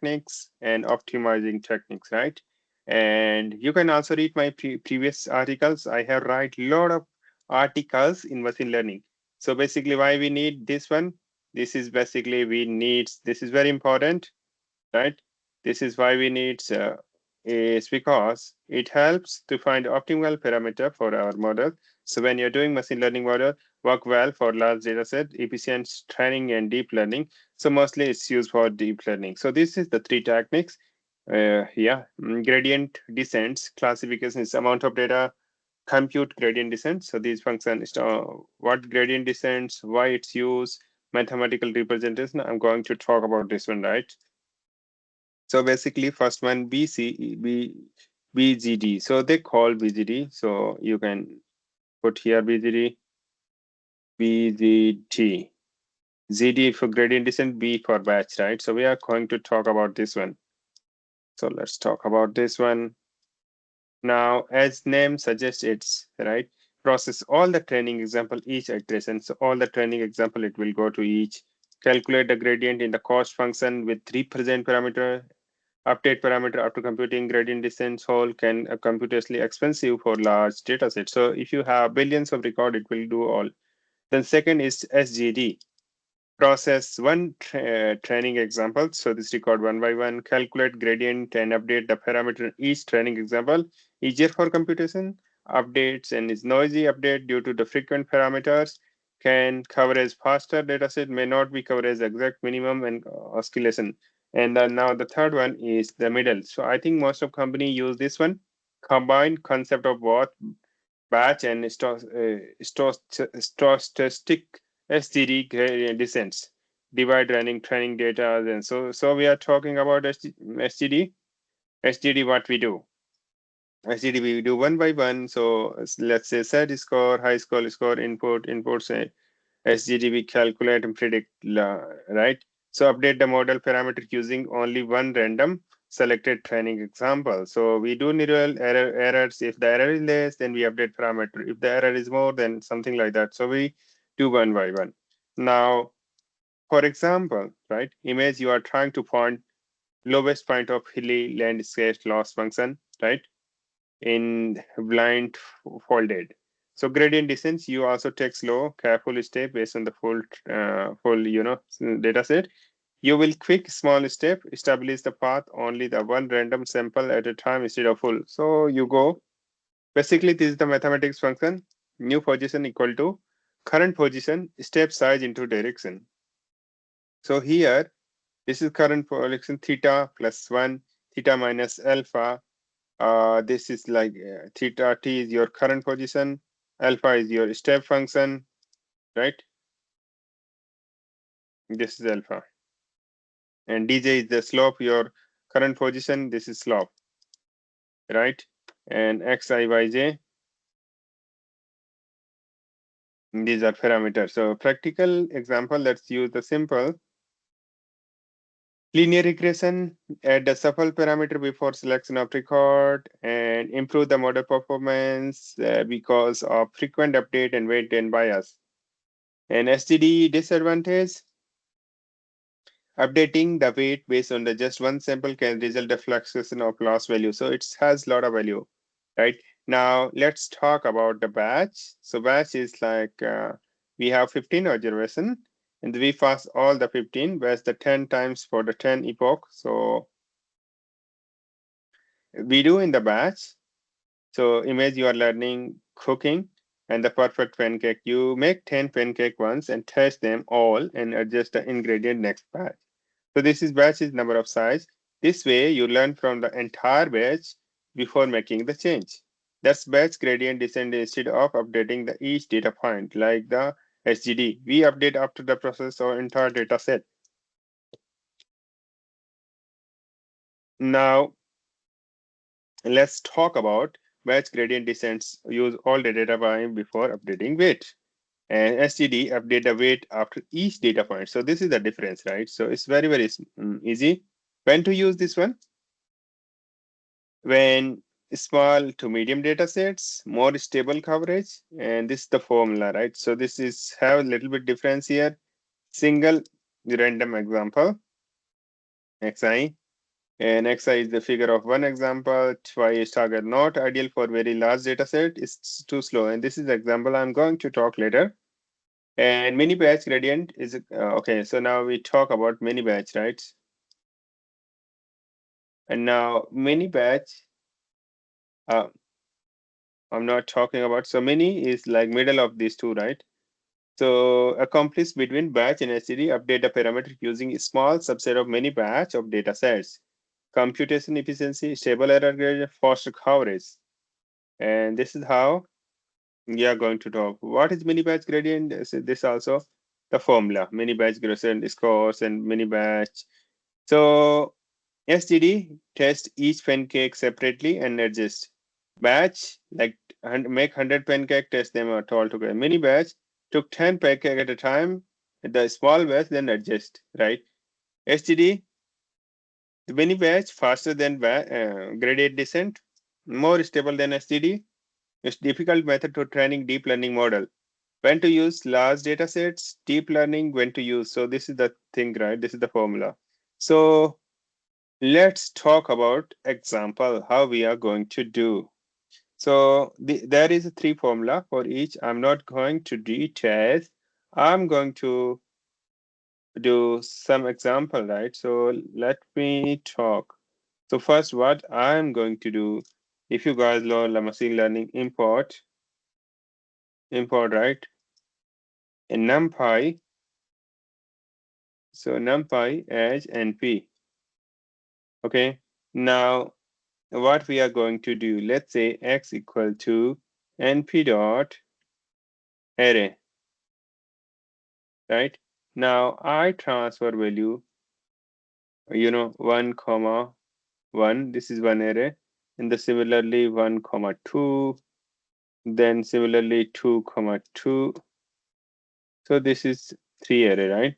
techniques and optimizing techniques, right? And you can also read my previous articles. I have write a lot of articles in machine learning. So basically why we need this one? This is basically we need, this is very important, right? This is why we need is because it helps to find optimal parameter for our model. So when you're doing machine learning model, work well for large data set, efficient training and deep learning. So mostly it's used for deep learning. So this is the three techniques. Gradient descents, classification is amount of data, compute gradient descent. So these functions, what gradient descents, why it's used, mathematical representation. I'm going to talk about this one, right? So basically, first one BGD. So they call BGD. So you can put here BGT. ZD for gradient descent, B for batch, right? So we are going to talk about this one. So let's talk about this one. Now, as name suggests, it's right. Process all the training example, each iteration. So all the training example, it will go to each. Calculate the gradient in the cost function with represent parameter. Update parameter after computing gradient descent whole can computationally expensive for large data sets. So if you have billions of record, it will do all. Then second is SGD. Process one training example. So this record one by one, calculate gradient and update the parameter in each training example. Easier for computation. Updates and is noisy update due to the frequent parameters. Can coverage faster dataset may not be coverage exact minimum and oscillation. And then now the third one is the middle. So I think most of company use this one. Combined concept of both batch and stochastic SGD gradient descents. Divide running training data. And so we are talking about SGD. SGD, what we do? SGD we do one by one. So let's say set score, high score, input, say SGD we calculate and predict, right? So update the model parameter using only one random selected training example. So we do neural errors. If the error is less, then we update parameter. If the error is more, then something like that. So we do one by one. Now, for example, right, image you are trying to find lowest point of hilly landscape loss function, right, in blind folded. So gradient descent, you also take slow, careful step based on the full data set. You will quick small step, establish the path only the one random sample at a time instead of full. So you go, basically this is the mathematics function, new position equal to current position, step size into direction. So here, this is current position theta plus 1, theta minus alpha. This is like theta t is your current position, alpha is your step function, right? This is alpha. And dj is the slope, your current position, this is slope, right? And xi, yj, these are parameters. So practical example, let's use the simple linear regression, add the shuffle parameter before selection of record and improve the model performance because of frequent update and weight and bias. And SGD disadvantage, updating the weight based on the just one sample can result in fluctuation of loss value. So it has a lot of value, right? Now let's talk about the batch. So batch is like we have 15 observation and we pass all the 15 whereas the 10 times for the 10 epoch. So we do in the batch. So image you are learning cooking and the perfect pancake. You make 10 pancake once and test them all and adjust the ingredient next batch. So this is batch is number of size. This way you learn from the entire batch before making the change. That's batch gradient descent instead of updating the each data point like the SGD. We update after the process or entire data set. Now let's talk about batch gradient descents. Use all the data point before updating weight. And SGD update the weight after each data point. So this is the difference, right? So it's very easy. When to use this one? When small to medium data sets, more stable coverage, and this is the formula, right? So this is have a little bit difference here. Single random example, xi, And xi is the figure of one example. Y is target not ideal for very large data set. It's too slow. And this is the example I'm going to talk later. And mini batch gradient is okay. So now we talk about mini batch, right? And now mini batch, uh, I'm not talking about. So mini is like middle of these two, right? So accomplish between batch and STD, update the parameter using a small subset of many batch of data sets. Computation efficiency, stable error gradient, faster coverage. And this is how we are going to talk. What is mini batch gradient? This also the formula. Mini batch gradient scores and mini batch. So STD test each pancake separately and adjust. Batch, like make 100 pancake, test them out all together. Mini batch took 10 pancake at a time. The small batch then adjust, right? STD, the mini batch faster than gradient descent, more stable than STD. It's difficult method to training deep learning model. When to use large data sets, deep learning, when to use. So this is the thing, right? This is the formula. So let's talk about example, how we are going to do. So there is a three formula for each. I'm not going to detail. I'm going to do some example, right? So let me talk. So first, what I'm going to do, if you guys learn the machine learning import, right? And NumPy, so NumPy as NP. Okay. Now, what we are going to do, let's say x equal to np dot array, right? Now I transfer value, 1 comma 1, this is one array, and the similarly 1 comma 2, then similarly 2 comma 2. So this is 3 array, right?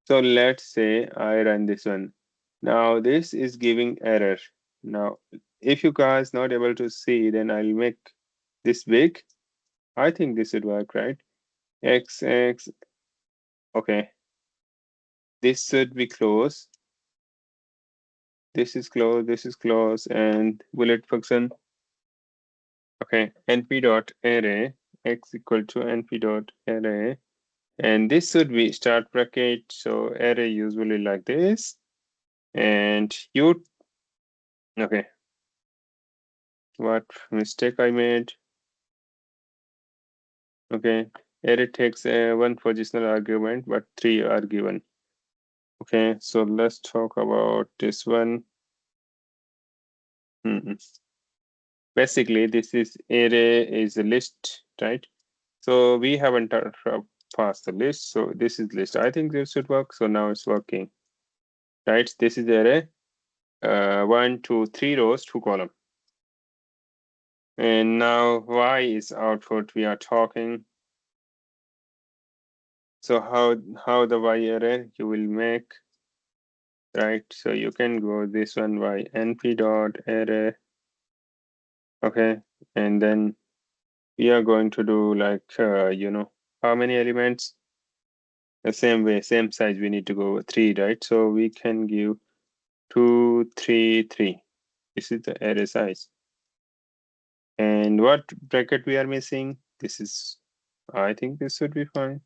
So let's say I run this one. Now this is giving error. Now if you guys not able to see, then I'll make this big. I think this would work, right? X, okay. This should be close. This is close, and bullet function. Okay, np dot array, x equal to np dot array. And this should be start bracket. So array usually like this. And you, okay, what mistake I made? Okay, array takes one positional argument, but three are given. Okay, so let's talk about this one. Basically, this is array is a list, right? So we haven't passed the list. So this is list. I think this should work. So now it's working, right? This is array. 1, 2, 3 rows, 2 column. And now y is output we are talking. So how the y array you will make, right? So you can go this one y np dot array. Okay, and then we are going to do like how many elements? The same way, same size. We need to go 3, right? So we can give 2, 3, 3. This is the array size. And what bracket we are missing? This is, I think this should be fine.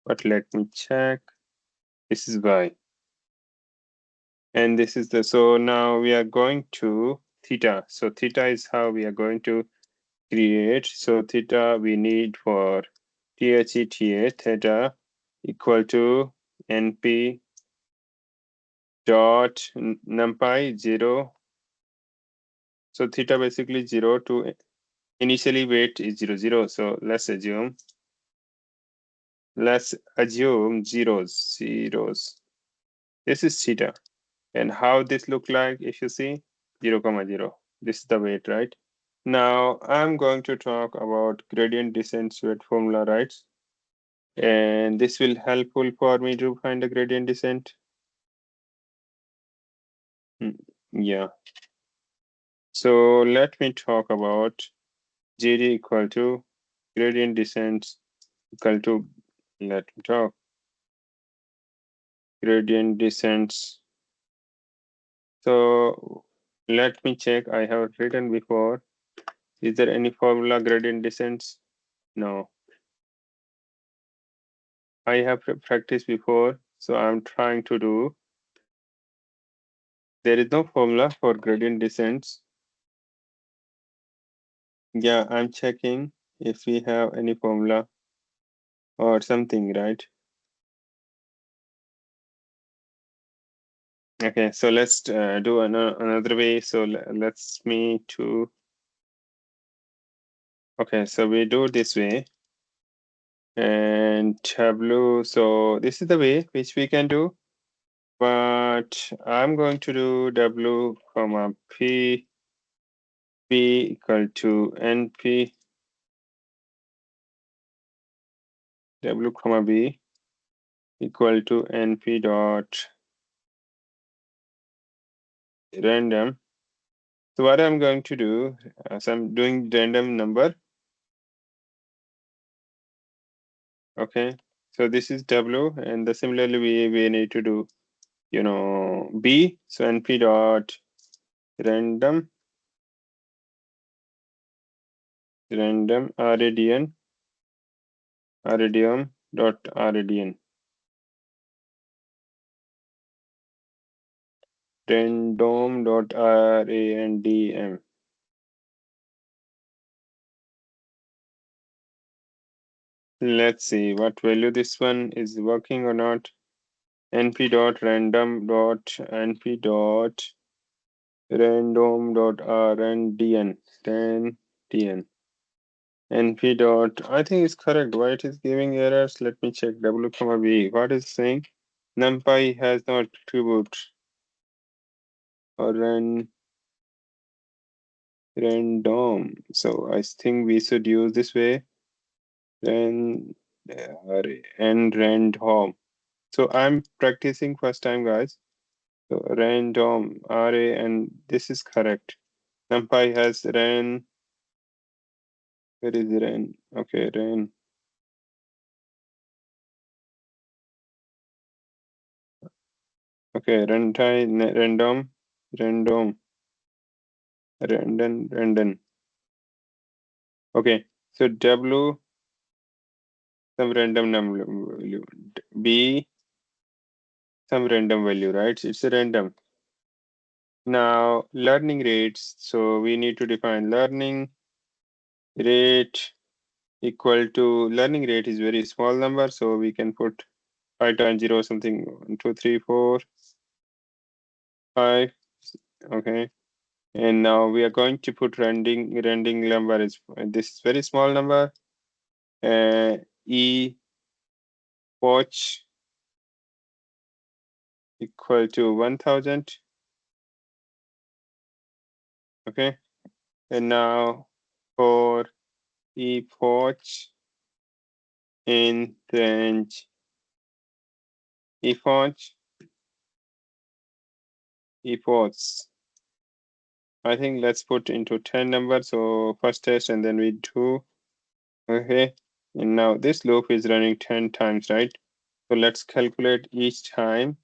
But let me check. This is y. And this is so now we are going to theta. So theta is how we are going to create. So theta we need for theta equal to np dot numpy 0. So theta basically 0 to initially weight is 0, 0. So let's assume zeros. This is theta. And how this look like, if you see 0, comma 0. This is the weight, right? Now I'm going to talk about gradient descent weight formula, right? And this will helpful for me to find the gradient descent. Yeah. So let me talk about GD equal to gradient descent equal to, let me talk, gradient descent So let me check. I have written before. Is there any formula gradient descent? No. I have practiced before, so I'm trying to do. There is no formula for gradient descents. Yeah, I'm checking if we have any formula or something, right? Okay, so let's do another way. So let's me to. Okay, so we do this way and tableau. So this is the way which we can do, but I'm going to do w comma p equal to np w comma b equal to np dot random. So what I'm going to do, so I'm doing random number. Okay, so this is w, and the similarly we need to do, b. So np dot random radian dot radian random dot randm. Let's see what value this one is working or not. np dot random dot np dot random dot rndn dn np dot. I think it's correct. Why it is giving errors? Let me check. W comma b. What is saying? NumPy has no attribute or random. So I think we should use this way. Then and random. So I'm practicing first time, guys. So random RA, and this is correct. NumPy has ran. Where is ran? Okay, ran. Okay, runtime random. Okay, so W some random number value, B some random value, right? It's a random. Now learning rates. So we need to define learning rate equal to learning rate is very small number, so we can put 5 times 0 something 1 2 3 4 5. Okay, and now we are going to put rending number is this very small number, e watch equal to 1000. Okay, and now for e watch in range watch watch. I think let's put into 10 numbers. So first test and then we do. Okay, and now this loop is running 10 times, right? So let's calculate each time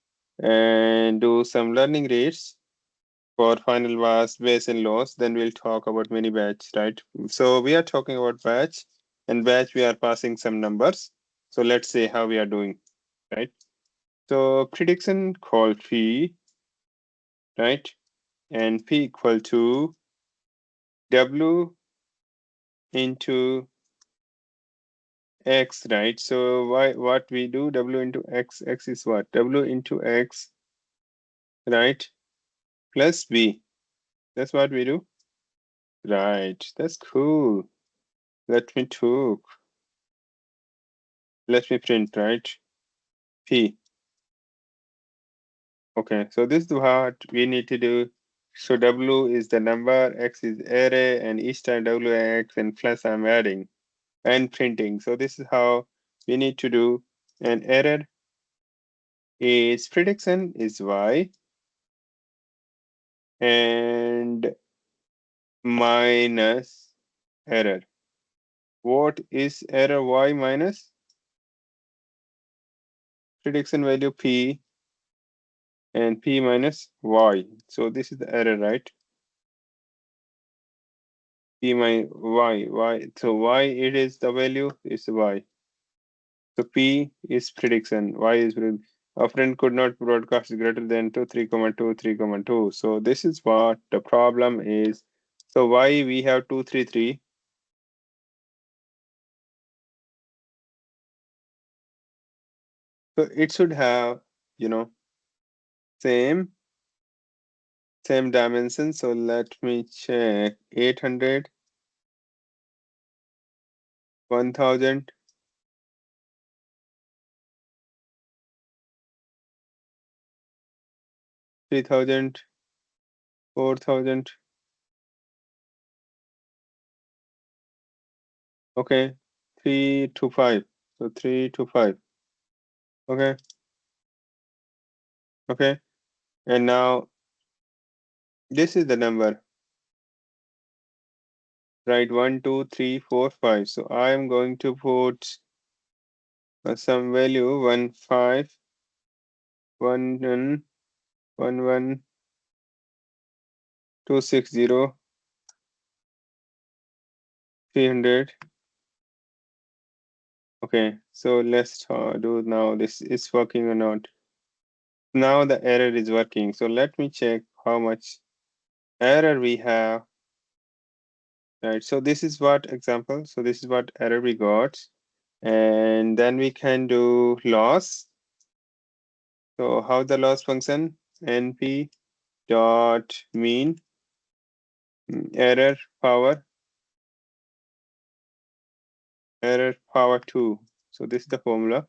and do some learning rates for final was base and loss. Then we'll talk about mini batch, right? So we are talking about batch, and batch we are passing some numbers. So let's say how we are doing, right? So prediction call p, right? And p equal to w into x, right? So what we do, w into x, x is what? W into x, right? Plus b. That's what we do. Right. That's cool. Let me talk. Let me print, right? P. Okay. So this is what we need to do. So W is the number, X is array, and each time WX and plus I'm adding and printing. So this is how we need to do. And error is prediction is Y and minus error. What is error? Y minus prediction value P and p minus y. So this is the error, right? P minus y. So y, it is the value, is y. So P is prediction, Y is a friend could not broadcast greater than 2, 3, 2, 3, 2. So this is what the problem is. So why we have 2, 3, 3? So it should have, you know, same dimension. So let me check 800, 1000, 3000, 4000. Okay, 3 to 5. So 3 to 5. Okay, okay. And now this is the number, right? 1, 2, 3, 4, 5. So I am going to put some value 1, 5, 1, 1, 1, 1, 2, 6, 0, 300. Okay, so let's do now. This is working or not. Now the error is working. So let me check how much error we have. Right. So this is what example. So this is what error we got. And then we can do loss. So how the loss function? NP dot mean error power 2. So this is the formula.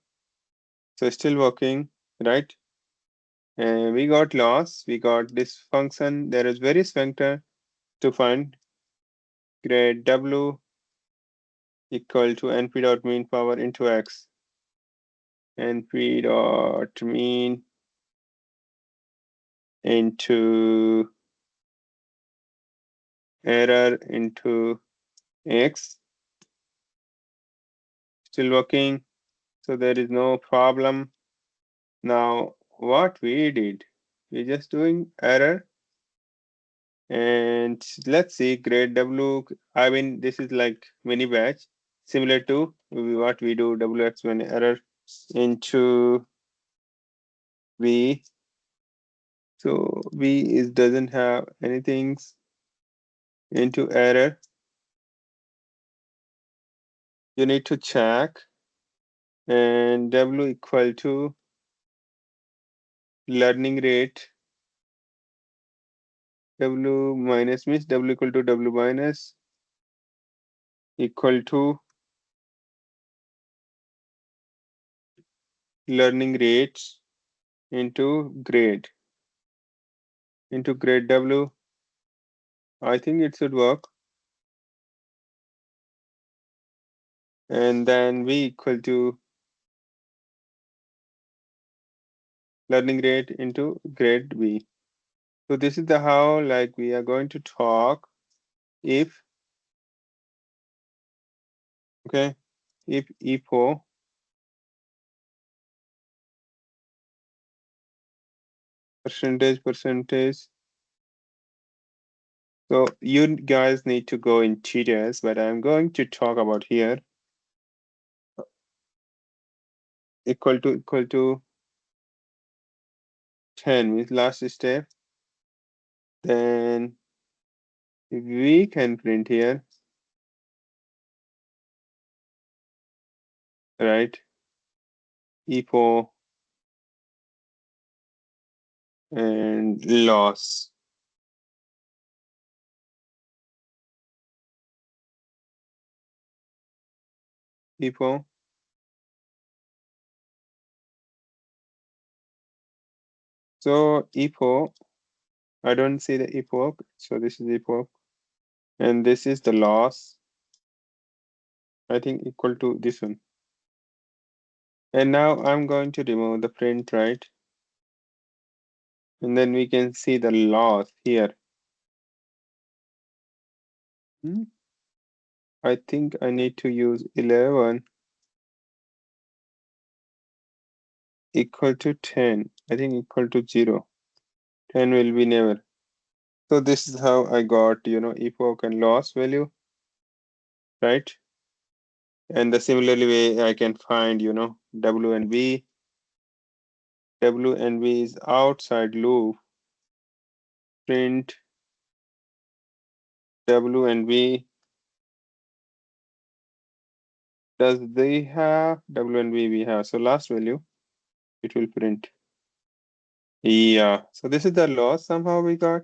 So still working, right? And we got loss. We got this function. There is various vector to find grade W equal to NP dot mean power into X. NP dot mean into error into X. Still working. So there is no problem. Now what we did, we just doing error, and let's see grade W. I mean, this is like mini batch, similar to what we do WX when error into V. So V is doesn't have anything into error. You need to check, and W equal to learning rate. W minus means W equal to W minus equal to learning rates into grade W. I think it should work. And then V equal to learning rate into grade B. So this is the how like we are going to talk if, okay, if E4 percentage. So you guys need to go in details, but I'm going to talk about here equal to 10 means last step. Then we can print here, right? E4 and loss. E4. So E4, I don't see the E4, so this is E4. And this is the loss, I think equal to this one. And now I'm going to remove the print, right? And then we can see the loss here. I think I need to use 11 equal to 10. I think equal to 0. 10 will be never. So this is how I got, epoch and loss value, right? And the similarly way I can find, W and V. W and V is outside loop. Print W and V. Does they have W and V we have? So last value, it will print. Yeah. So this is the loss somehow we got.